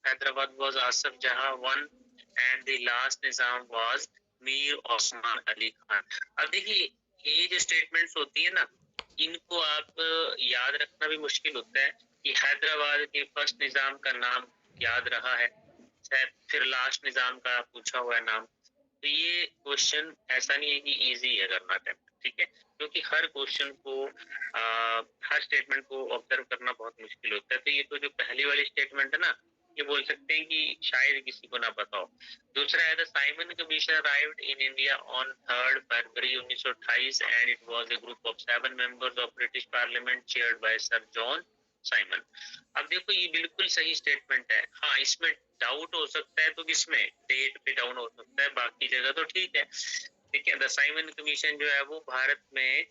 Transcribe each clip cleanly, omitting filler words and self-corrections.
Hyderabad was Asif Jahan one and the last Nizam was Mir Osman Ali Khan. अब देखिए ये जो स्टेटमेंट्स होती है ना, इनको आप याद रखना भी मुश्किल होता है कि हैदराबाद के फर्स्ट निजाम का नाम याद रहा है, शायद फिर लास्ट निजाम का पूछा हुआ है नाम। तो ये क्वेश्चन ऐसा नहीं है कि इजी है करना अटेम्प्ट, ठीक है, क्योंकि हर क्वेश्चन को हर स्टेटमेंट को ऑब्जर्व करना बहुत मुश्किल होता है। तो ये तो जो पहली वाली स्टेटमेंट है ना, ये बोल सकते हैं कि शायद किसी को ना पता हो। दूसरा है the Simon commission arrived in India on 3 February 1928 and it was a group of 7 members of British parliament chaired by sir John Simon. अब देखो ये बिल्कुल सही स्टेटमेंट है। हाँ, इसमें डाउट हो सकता है तो किसमें, डेट पे डाउन हो सकता है, बाकी जगह तो ठीक है। ठीक है, द साइमन कमीशन जो है वो भारत में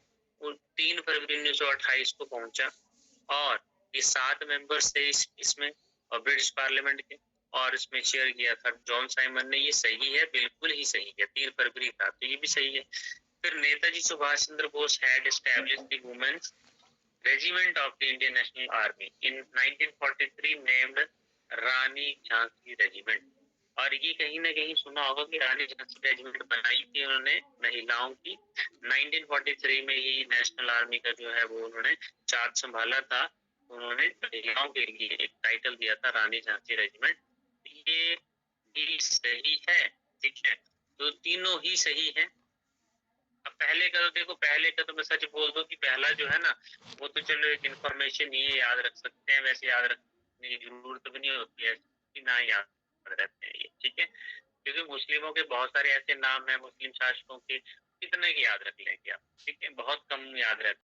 3 फरवरी 1928 को पहुंचा और ये 7 मेंबर्स थे इसमें और ब्रिटिश पार्लियामेंट के, और इसमें चेयर किया था जॉन साइमन ने। ये सही है, बिल्कुल ही सही है, 3 फरवरी था तो ये भी सही है। फिर Netaji Subhash Chandra Bose had established the women's regiment of the Indian national army in 1943 named Rani Jhansi regiment. और ये कहीं ना कहीं सुना होगा कि रानी झांसी रेजिमेंट बनाई थी उन्होंने महिलाओं की। 1943 में ही नेशनल आर्मी का जो है वो उन्होंने चार्ज संभाला था। उन्होंने महिलाओं के लिए एक टाइटल दिया था रानी झांसी रेजिमेंट। ये भी सही है, ठीक है, तो तीनों ही सही है। अब पहले का तो देखो, पहले का तो मैं सच बोल दूं कि पहला जो है ना, वो तो चलो एक इन्फॉर्मेशन ये याद रख सकते हैं, वैसे याद रखने की जरूरत भी नहीं होती है कि ना याद रहते हैं ये, ठीक है, क्योंकि मुस्लिमों के बहुत सारे ऐसे नाम है मुस्लिम शासकों के, कितने की याद रख लेंगे आप, ठीक है, बहुत कम याद रहते हैं।